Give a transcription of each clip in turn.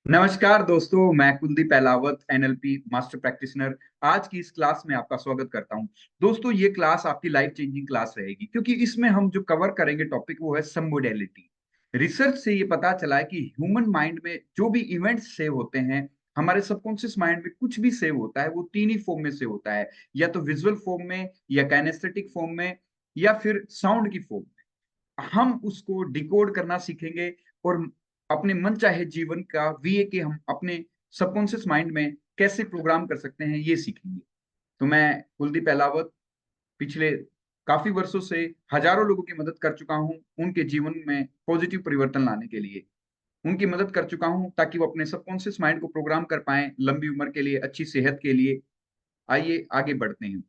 नमस्कार दोस्तों, मैं Kuldeep Ahlawat NLP master practitioner आज की इस क्लास में आपका स्वागत करता हूं। दोस्तों, ये क्लास आपकी लाइफ चेंजिंग क्लास रहेगी क्योंकि इसमें हम जो कवर करेंगे टॉपिक वो है सबमोडेलिटी। रिसर्च से ये पता चला है कि ह्यूमन माइंड में जो भी इवेंट्स सेव होते हैं, हमारे सबकॉन्शियस माइंड में कुछ भी सेव होता है वो तीन ही फॉर्म में सेव होता है, या तो विजुअल फॉर्म में, या काइनेस्थेटिक फॉर्म में, या फिर साउंड की फॉर्म में। हम उसको डिकोड करना सीखेंगे और अपने मन चाहे जीवन का वीए के हम अपने सबकॉन्शियस माइंड में कैसे प्रोग्राम कर सकते हैं ये सीखेंगे। तो मैं कुलदीप अहलावत पिछले काफी वर्षों से हजारों लोगों की मदद कर चुका हूं उनके जीवन में पॉजिटिव परिवर्तन लाने के लिए। उनकी मदद कर चुका हूं ताकि वो अपने सबकॉन्शियस माइंड को प्रोग्राम कर पाए लंबी उम्र के लिए, अच्छी सेहत के लिए। आइए आगे बढ़ते हैं।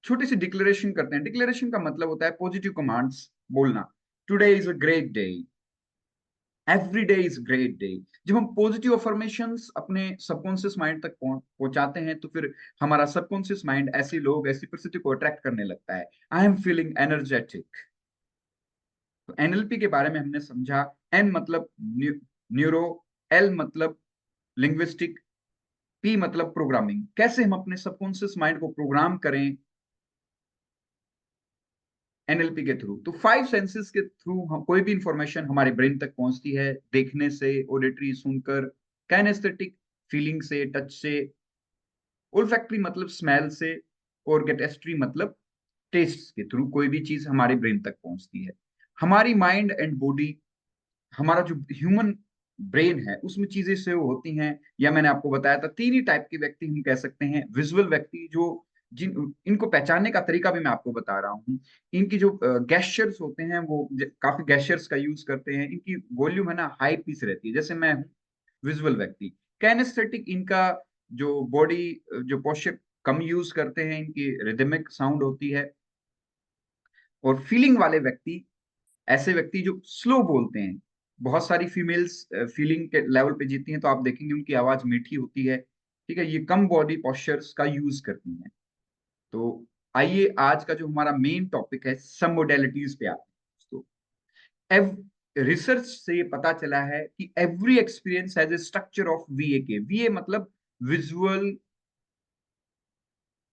छोटी सी डिक्लेरेशन करते हैं। डिक्लेरेशन का मतलब होता है पॉजिटिव कमांड्स बोलना। Today is a great day, every day is great day. जब हम पॉजिटिव अफर्मेशंस अपने सबकॉन्शियस माइंड तक पहुंचाते हैं तो फिर हमारा सबकॉन्शियस माइंड ऐसे लोग, ऐसी परिस्थिति को अट्रैक्ट करने लगता है। I am feeling energetic. तो एनएलपी के बारे में हमने समझा। एन मतलब न्यूरो, एल मतलब लिंग्विस्टिक, पी मतलब प्रोग्रामिंग। कैसे हम अपने सबकॉन्शियस माइंड को प्रोग्राम करें एनएलपी के थ्रू। तो फाइव सेंसेस के थ्रू हम कोई भी इंफॉर्मेशन हमारे ब्रेन तक पहुंचती है। देखने से, ऑडिटरी सुनकर, काइनेस्थेटिक फीलिंग से, टच से, ओल्फैक्टरी मतलब स्मेल से, और गेटेस्ट्री मतलब टेस्ट के थ्रू कोई भी चीज हमारे ब्रेन तक पहुंचती है। हमारी माइंड एंड बॉडी, हमारा जो ह्यूमन ब्रेन है उसमें चीजें सेव होती हैं, या मैंने आपको बताया था तीन ही टाइप के व्यक्ति हम कह सकते हैं। विजुअल व्यक्ति जो जिन इनको पहचानने का तरीका भी मैं आपको बता रहा हूँ। इनकी जो गैस्चर्स होते हैं वो काफी गैस्चर्स का यूज करते हैं। इनकी वॉल्यूम है ना हाई पिच रहती है, जैसे मैं हूँ विजुअल व्यक्ति। कैनेस्थेटिक, इनका जो बॉडी जो पोस्चर कम यूज करते हैं, इनकी रिदमिक साउंड होती है। और फीलिंग वाले व्यक्ति, ऐसे व्यक्ति जो स्लो बोलते हैं। बहुत सारी फीमेल्स फीलिंग के लेवल पे जीती हैं तो आप देखेंगे उनकी आवाज मीठी होती है। ठीक है, ये कम बॉडी पोस्चर्स का यूज करती हैं। तो आइए आज का जो हमारा मेन टॉपिक है सब मोडेलिटीज पे आते हैं दोस्तों। रिसर्च से ये पता चला है कि every experience has a structure of वीए के। वीए मतलब विजुअल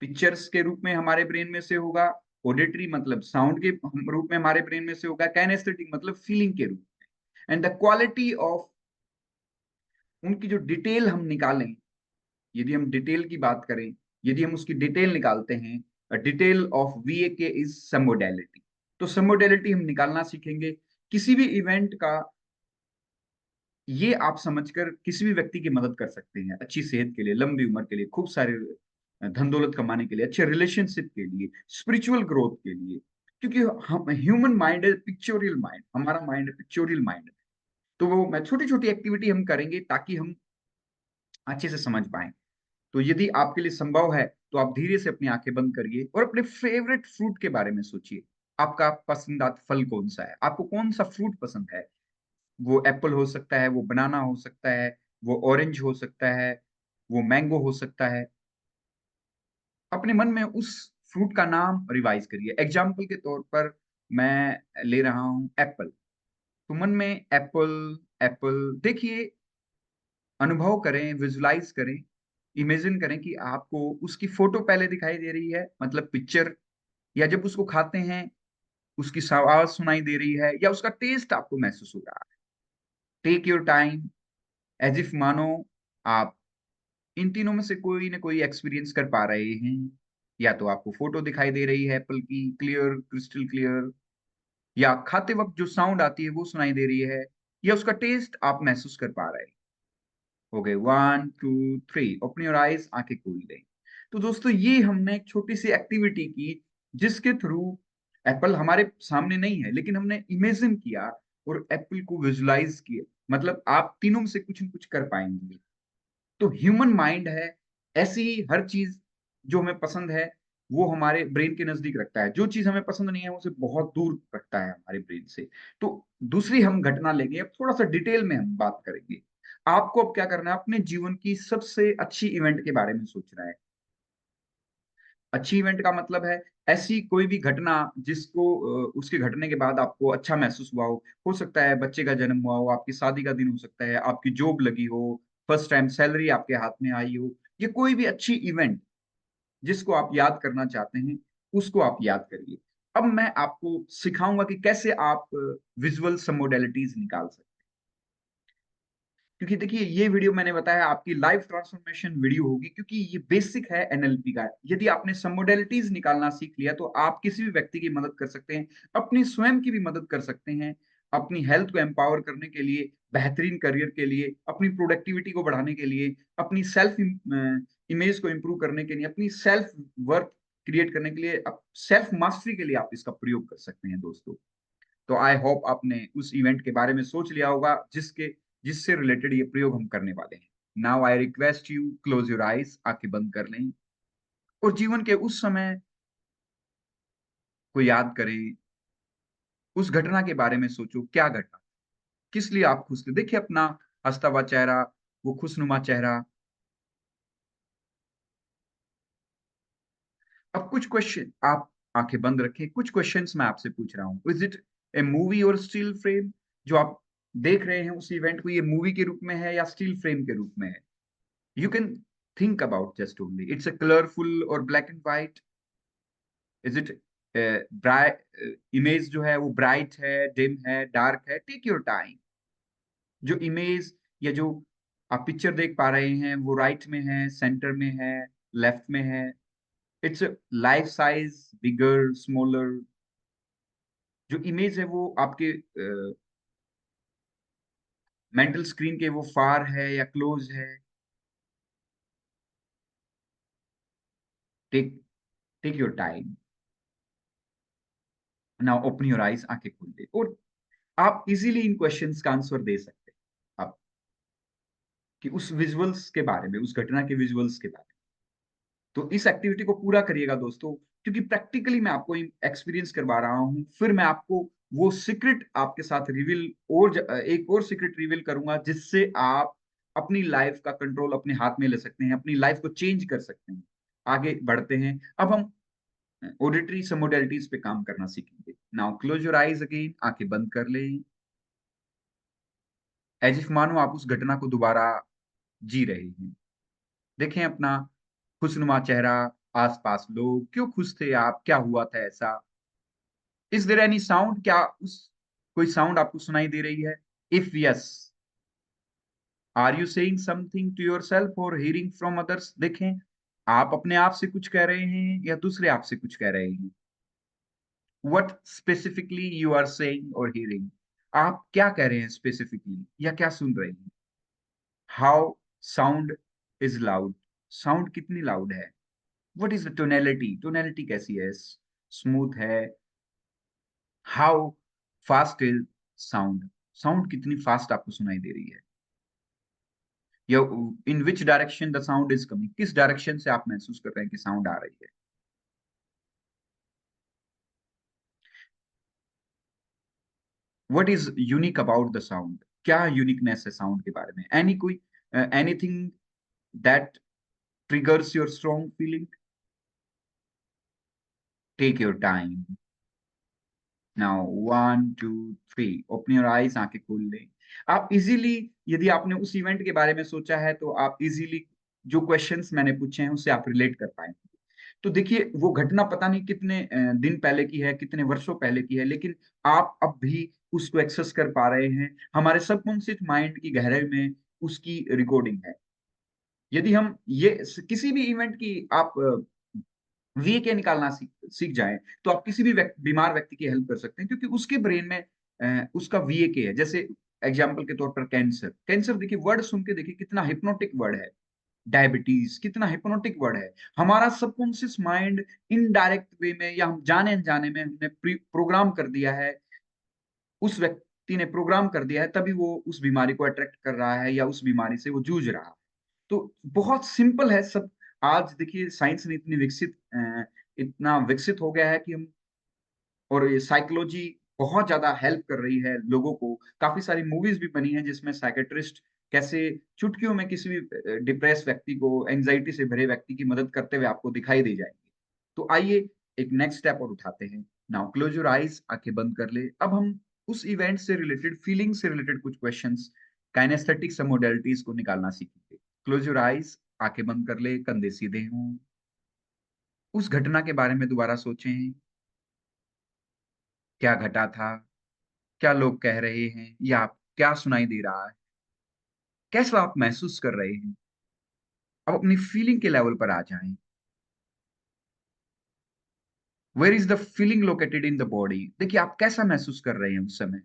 पिक्चर्स के रूप में हमारे ब्रेन में से होगा, ऑडिटरी मतलब साउंड के रूप में हमारे ब्रेन में से होगा, काइनेस्थेटिक मतलब फीलिंग के रूप में। एंड द क्वालिटी ऑफ उनकी जो डिटेल हम निकालें, यदि हम डिटेल की बात करें, यदि हम उसकी डिटेल निकालते हैं, डिटेल ऑफ वीए के इज सम मोडेलिटी। तो सम मोडेलिटी हम निकालना सीखेंगे किसी भी इवेंट का। ये आप समझकर किसी भी व्यक्ति की मदद कर सकते हैं अच्छी सेहत के लिए, लंबी उम्र के लिए, खूब सारे धन दौलत कमाने के लिए, अच्छे रिलेशनशिप के लिए, स्पिरिचुअल ग्रोथ के लिए। क्योंकि हम ह्यूमन माइंड है पिक्चोरियल माइंड, हमारा माइंड है पिक्चोरियल माइंड। तो वो मैं छोटी छोटी एक्टिविटी हम करेंगे ताकि हम अच्छे से समझ पाए। तो यदि आपके लिए संभव है तो आप धीरे से अपनी आंखें बंद करिए और अपने फेवरेट फ्रूट के बारे में सोचिए। आपका पसंदीदा फल कौन सा है, आपको कौन सा फ्रूट पसंद है। वो एप्पल हो सकता है, वो बनाना हो सकता है, वो ऑरेंज हो सकता है, वो मैंगो हो सकता है। अपने मन में उस फ्रूट का नाम रिवाइज करिए। एग्जाम्पल के तौर पर मैं ले रहा हूं एप्पल। तो मन में एप्पल, एप्पल देखिए, अनुभव करें, विजुलाइज करें, इमेजिन करें कि आपको उसकी फोटो पहले दिखाई दे रही है, मतलब पिक्चर, या जब उसको खाते हैं उसकी आवाज सुनाई दे रही है, या उसका टेस्ट आपको महसूस हो रहा है। Take your time, as if मानो आप इन तीनों में से कोई ना कोई एक्सपीरियंस कर पा रहे हैं। या तो आपको फोटो दिखाई दे रही है एप्पल की, क्लियर, क्रिस्टल क्लियर, या खाते वक्त जो साउंड आती है वो सुनाई दे रही है, या उसका टेस्ट आप महसूस कर पा रहे हैं। हो गए, 1 2 3, ओपन योर आईज, आंखें खोल दें। तो दोस्तों, ये हमने एक छोटी सी एक्टिविटी की जिसके थ्रू एप्पल हमारे सामने नहीं है लेकिन हमने इमेजिन किया और एप्पल को विजुलाइज किया। मतलब आप तीनों में से कुछ न कुछ कर पाएंगे। तो ह्यूमन माइंड है ऐसी ही हर चीज जो हमें पसंद है वो हमारे ब्रेन के नजदीक रखता है, जो चीज हमें पसंद नहीं है उसे बहुत दूर रखता है हमारे ब्रेन से। तो दूसरी हम घटना लेंगे, अब थोड़ा सा डिटेल में हम बात करेंगे। आपको अब क्या करना है, अपने जीवन की सबसे अच्छी इवेंट के बारे में सोचना है। अच्छी इवेंट का मतलब है ऐसी कोई भी घटना जिसको उसके घटने के बाद आपको अच्छा महसूस हुआ हो सकता है बच्चे का जन्म हुआ हो, आपकी शादी का दिन हो सकता है, आपकी जॉब लगी हो, फर्स्ट टाइम सैलरी आपके हाथ में आई हो, ये कोई भी अच्छी इवेंट जिसको आप याद करना चाहते हैं, उसको आप याद करिए। अब मैं आपको सिखाऊंगा कि कैसे आप विजुअल मोडेलिटीज निकाल सकते हैं। क्योंकि देखिए ये वीडियो मैंने बताया आपकी लाइफ ट्रांसफॉर्मेशन वीडियो होगी, क्योंकि ये बेसिक है एनएलपी का। यदि आपने सब मोडेलिटीज निकालना सीख लिया तो आप किसी भी व्यक्ति की मदद कर सकते हैं, अपनी स्वयं की भी मदद कर सकते हैं, अपनी हेल्थ को एम्पावर करने के लिए, बेहतरीन करियर के लिए, अपनी प्रोडक्टिविटी को बढ़ाने के लिए, अपनी सेल्फ इमेज को इंप्रूव करने के लिए, अपनी सेल्फ वर्थ क्रिएट करने के लिए, सेल्फ मास्टरी के लिए आप इसका प्रयोग कर सकते हैं दोस्तों। तो आई होप आपने उस इवेंट के बारे में सोच लिया होगा जिससे रिलेटेड ये प्रयोग हम करने वाले हैं। Now I request you close your eyes, आंखें बंद कर लें और जीवन के उस समय को याद करें। उस घटना के बारे में सोचो, क्या घटना, किस लिए आप खुश थे। देखिए अपना हंसता हुआ चेहरा, वो खुशनुमा चेहरा। अब कुछ क्वेश्चन आप आंखें बंद रखें, कुछ क्वेश्चंस मैं आपसे पूछ रहा हूँ। इज इट ए मूवी और स्टिल फ्रेम? जो आप देख रहे हैं उस इवेंट को, ये मूवी के रूप में है या स्टिल फ्रेम के रूप में है? You can think about just only. It's a colorful or black and white. Is it bright? Image जो है वो ब्राइट है, डिम है, डार्क है? Take your time. जो इमेज या जो आप पिक्चर देख पा रहे हैं वो राइट में है, सेंटर में है, लेफ्ट में है? It's life size, bigger, smaller? जो इमेज है वो आपके मेंटल स्क्रीन के वो फार है या क्लोज है? Take take your time. Now open your eyes, आंखें खोल दे और आप इजीली इन क्वेश्चंस का आंसर दे सकते हैं आप, कि उस विजुअल्स के बारे में, उस घटना के विजुअल्स के बारे में। तो इस एक्टिविटी को पूरा करिएगा दोस्तों, क्योंकि प्रैक्टिकली मैं आपको एक्सपीरियंस करवा रहा हूं। फिर मैं आपको वो सीक्रेट आपके साथ रिवील, और एक और सीक्रेट रिवील करूंगा जिससे आप अपनी लाइफ का कंट्रोल अपने हाथ में ले सकते हैं, अपनी लाइफ को चेंज कर सकते हैं। आगे बढ़ते हैं, अब हम ऑडिटरी मोडेलिटीज पे काम करना सीखेंगे। Now close your eyes again, आंखें बंद कर लें, एज इफ मानो आप उस घटना को दोबारा जी रहे हैं। देखें अपना खुशनुमा चेहरा, आसपास लोग, क्यों खुश थे आप, क्या हुआ था ऐसा? Is there any sound? क्या उस कोई साउंड आपको सुनाई दे रही है? If yes, are you saying something to yourself और हियरिंग फ्रॉम अदर्स? देखें आप अपने आप से कुछ कह रहे हैं या दूसरे आप से कुछ कह रहे हैं? What specifically you are saying और हियरिंग? आप क्या कह रहे हैं स्पेसिफिकली, या क्या सुन रहे हैं? How sound is loud? Sound कितनी लाउड है? What is the tonality? Tonality कैसी है? स्मूथ है? How fast is sound? Sound कितनी फास्ट आपको सुनाई दे रही है? या in which direction the sound is coming? किस डायरेक्शन से आप महसूस कर रहे हैं कि साउंड आ रही है? What is unique about the sound? क्या यूनिकनेस है साउंड के बारे में? एनी कोई anything that triggers your strong feeling? Take your time. Now, 1 2 3, open your eyes, आंखें खोल लें। आप इजीली, यदि आपने उस इवेंट के बारे में सोचा है तो आप इजीली जो क्वेश्चंस मैंने पूछे हैं उससे आप रिलेट कर पाएंगे। तो देखिए वो घटना पता नहीं कितने दिन पहले की है, कितने वर्षों पहले की है, लेकिन आप अब भी उसको एक्सेस कर पा रहे हैं। हमारे सबकॉन्शियस माइंड की गहराई में उसकी रिकॉर्डिंग है। यदि हम ये किसी भी इवेंट की आप वीके निकालना सीख जाएं तो आप किसी भी बीमार व्यक्ति की हेल्प कर सकते हैं, क्योंकि उसके ब्रेन में उसका वीके है। जैसे एग्जाम्पल के तौर पर कैंसर। कैंसर देखिए, वर्ड सुन के देखिए कितना हिप्नोटिक वर्ड है। डायबिटीज कितना हिप्नोटिक वर्ड है। हमारा सबकॉन्शियस माइंड इनडायरेक्ट वे में या हम जाने अनजाने में हमने प्रोग्राम कर दिया है, उस व्यक्ति ने प्रोग्राम कर दिया है, तभी वो उस बीमारी को अट्रैक्ट कर रहा है या उस बीमारी से वो जूझ रहा है। तो बहुत सिंपल है सब। आज देखिए साइंस ने इतना विकसित हो गया है कि हम, और ये साइकोलॉजी बहुत ज्यादा हेल्प कर रही है लोगों को। काफी सारी मूवीज भी बनी हैं जिसमें साइकेट्रिस्ट कैसे चुटकियों में किसी भी डिप्रेस व्यक्ति को, एंजाइटी से भरे व्यक्ति की मदद करते हुए आपको दिखाई दे जाएंगे। तो आइए एक नेक्स्ट स्टेप और उठाते हैं। नाउ क्लोज योर आईज, आंखें बंद कर ले। अब हम उस इवेंट से रिलेटेड, फीलिंग से रिलेटेड कुछ क्वेश्चंस, काइनेस्थेटिक्स और मोडेलिटीज को निकालना सीखेंगे। क्लोज योर आईज, आंखें बंद कर ले, कंधे सीधे हों। उस घटना के बारे में दोबारा सोचें। क्या घटा था, क्या लोग कह रहे हैं, या क्या सुनाई दे रहा है, कैसा आप महसूस कर रहे हैं। अब अपनी फीलिंग के लेवल पर आ जाएं। Where is the feeling located in the body, देखिए आप कैसा महसूस कर रहे हैं उस समय।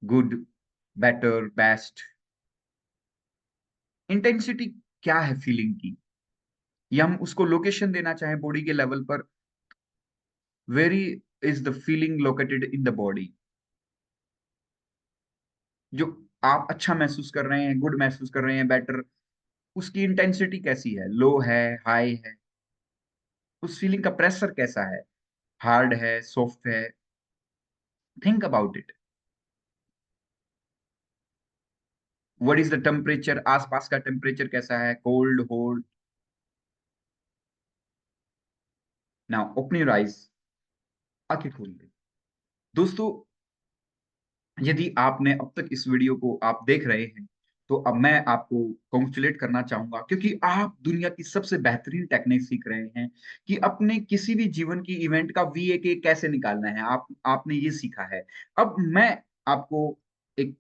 Good, better, best. इंटेंसिटी क्या है फीलिंग की, या हम उसको लोकेशन देना चाहें बॉडी के लेवल पर। Very is the feeling located in the body, जो आप अच्छा महसूस कर रहे हैं, गुड महसूस कर रहे हैं, बेटर, उसकी इंटेंसिटी कैसी है, लो है, हाई है। उस फीलिंग का प्रेशर कैसा है, हार्ड है, सॉफ्ट है। Think about it. What is the temperature, आसपास का टेम्परेचर कैसा है, cold, hot. Now open your eyes, आंखें खोल दे। दोस्तों, यदि आपने अब तक इस वीडियो को आप देख रहे हैं, तो अब मैं आपको कॉन्ग्रेचुलेट करना चाहूंगा, क्योंकि आप दुनिया की सबसे बेहतरीन टेक्निक सीख रहे हैं कि अपने किसी भी जीवन की इवेंट का VAK कैसे निकालना है। आपने ये सीखा है। अब मैं आपको एक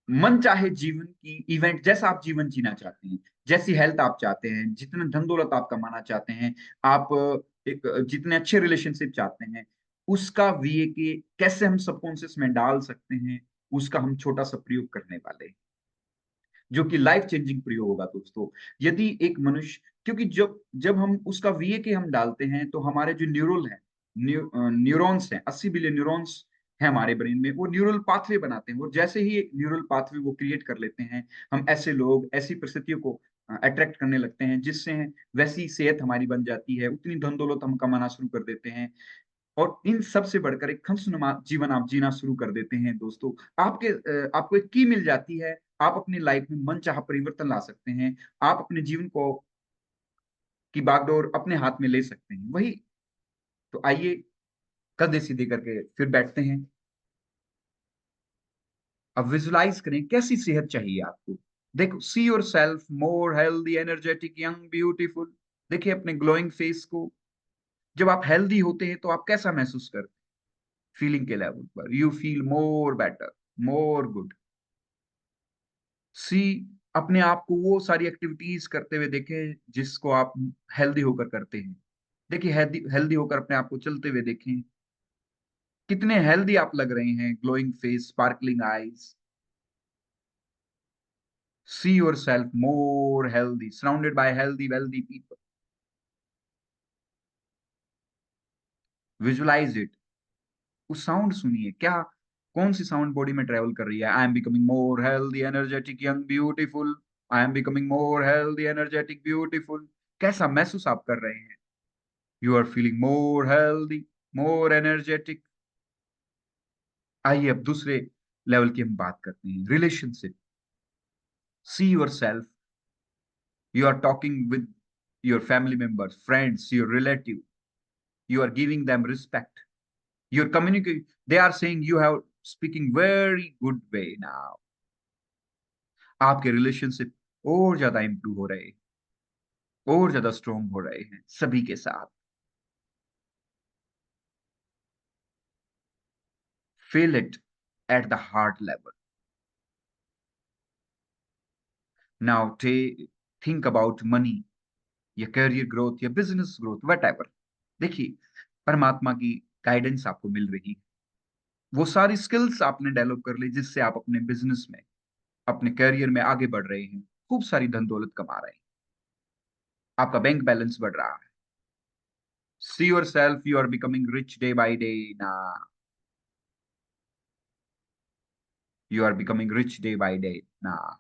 मन चाहे जीवन की इवेंट, जैसा आप जीवन जीना चाहते हैं, जैसी हेल्थ आप चाहते हैं, जितना धन दौलत आप कमाना चाहते हैं, आप जितने अच्छे रिलेशनशिप चाहते हैं, उसका VAK कैसे हम सबकॉन्शियस में डाल सकते हैं, उसका हम छोटा सा प्रयोग करने वाले हैं, जो कि लाइफ चेंजिंग प्रयोग होगा दोस्तों। यदि एक मनुष्य, क्योंकि जब जब हम उसका VAK हम डालते हैं, तो हमारे जो न्यूरल हैं, न्यूरॉन्स हैं, 80 बिलियन न्यूरॉन्स है हमारे ब्रेन में, वो न्यूरल पाथवे बनाते हैं। वो जैसे ही एक न्यूरल पाथवे वो क्रिएट कर लेते हैं, हम ऐसे लोग, ऐसी परिस्थितियों को अट्रैक्ट करने लगते हैं, जिससे वैसी सेहत हमारी बन जाती है, उतनी धन दौलत हम कमाना शुरू कर देते हैं, और इन सब से बढ़कर एक खमसनुमा जीवन आप जीना शुरू कर देते हैं दोस्तों। आपको एक की मिल जाती है, आप अपनी लाइफ में मनचाहा परिवर्तन ला सकते हैं। आप अपने जीवन को की बागडोर अपने हाथ में ले सकते हैं। वही तो, आइए कंधे सीधे करके फिर बैठते हैं। अब विजुलाइज करें कैसी सेहत चाहिए आपको। देखो, सी yourself more healthy, energetic, young, beautiful. देखिए अपने ग्लोइंग फेस को। जब आप हेल्दी होते हैं तो आप कैसा महसूस करते हैं फीलिंग के लेवल पर। You feel more better, more good. See, अपने आप को वो सारी एक्टिविटीज करते हुए देखें जिसको आप हेल्दी होकर करते हैं। देखिए हेल्दी हेल्दी होकर अपने आप को चलते हुए देखें, कितने हेल्दी आप लग रहे हैं। Glowing face, sparkling eyes. See yourself more healthy, surrounded by healthy wealthy people. Visualise it. उस साउंड सुनिए, क्या, कौन सी साउंड बॉडी में ट्रेवल कर रही है। I am becoming more healthy, energetic, young, beautiful. I am becoming more healthy, energetic, beautiful. कैसा महसूस आप कर रहे हैं। You are feeling more healthy, more energetic. आइए अब दूसरे लेवल की हम बात करते हैं, relationship. See yourself, you are talking with your family members, friends, your relative. You are giving them respect, you're communicating, they are saying you have speaking very good way now। आपके relationship और ज्यादा improve हो रहे हैं, और ज्यादा strong हो रहे हैं सभी के साथ। Feel it at the heart level. Now think about money, या करियर ग्रोथ, या बिजनेस ग्रोथ, वट एवर। देखिए, परमात्मा की गाइडेंस आपको मिल रही है। वो सारी स्किल्स आपने डेवलप कर ली, जिससे आप अपने बिजनेस में, अपने करियर में आगे बढ़ रहे हैं, खूब सारी धन दौलत कमा रहे हैं, आपका बैंक बैलेंस बढ़ रहा है। See yourself, you are becoming rich day by day now. You are becoming rich day by day now.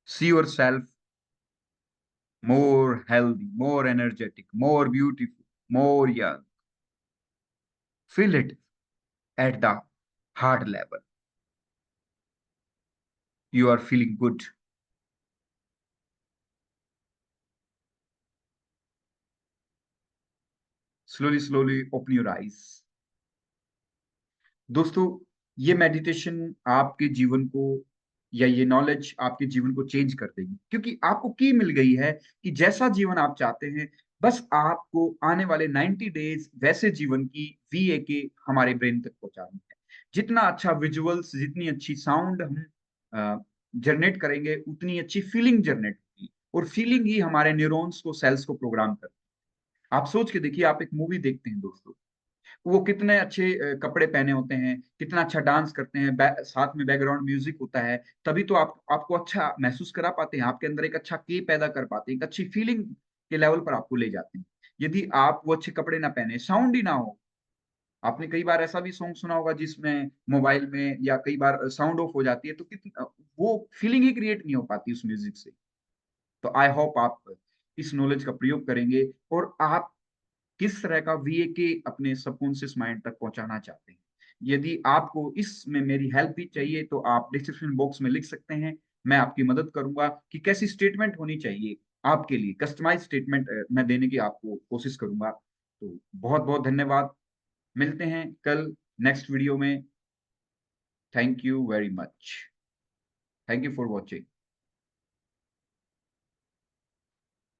See yourself more healthy, more energetic, more beautiful, more young. Feel it at the heart level. You are feeling good. slowly open your eyes. दोस्तों, ये meditation आपके जीवन को या ये knowledge आपके जीवन को चेंज कर देगी, क्योंकि आपको की मिल गई है कि जैसा जीवन आप चाहते हैं, बस आपको आने वाले 90 डेज वैसे जीवन की VAK हमारे ब्रेन तक पहुंचानी है। जितना अच्छा विजुअल्स, जितनी अच्छी साउंड हम जनरेट करेंगे, उतनी अच्छी फीलिंग जनरेट होगी, और फीलिंग ही हमारे न्यूरॉन्स को, सेल्स को प्रोग्राम करती है। आप सोच के देखिए, आप एक मूवी देखते हैं दोस्तों, वो कितने अच्छे कपड़े पहने होते हैं, कितना अच्छा डांस करते हैं, साथ में बैकग्राउंड म्यूजिक होता है, तभी तो आपको अच्छा महसूस करा पाते हैं, आपके अंदर एक अच्छा के पैदा कर पाते हैं, एक अच्छी फीलिंग के लेवल पर आपको ले जाते हैं। यदि आप वो अच्छे कपड़े ना पहने, साउंड ही ना हो, आपने कई बार ऐसा भी सॉन्ग सुना होगा जिसमें मोबाइल में या कई बार साउंड ऑफ हो जाती है, तो कितना वो फीलिंग ही क्रिएट नहीं हो पाती उस म्यूजिक से। तो आई होप आप इस नॉलेज का प्रयोग करेंगे, और आप किस तरह का VAK अपने सबकॉन्शियस माइंड तक पहुंचाना चाहते हैं। यदि आपको इसमें मेरी हेल्प भी चाहिए, तो आप डिस्क्रिप्शन बॉक्स में लिख सकते हैं, मैं आपकी मदद करूंगा कि कैसी स्टेटमेंट होनी चाहिए आपके लिए, कस्टमाइज स्टेटमेंट मैं देने की आपको कोशिश करूंगा। तो बहुत बहुत धन्यवाद, मिलते हैं कल नेक्स्ट वीडियो में। Thank you very much, thank you for watching.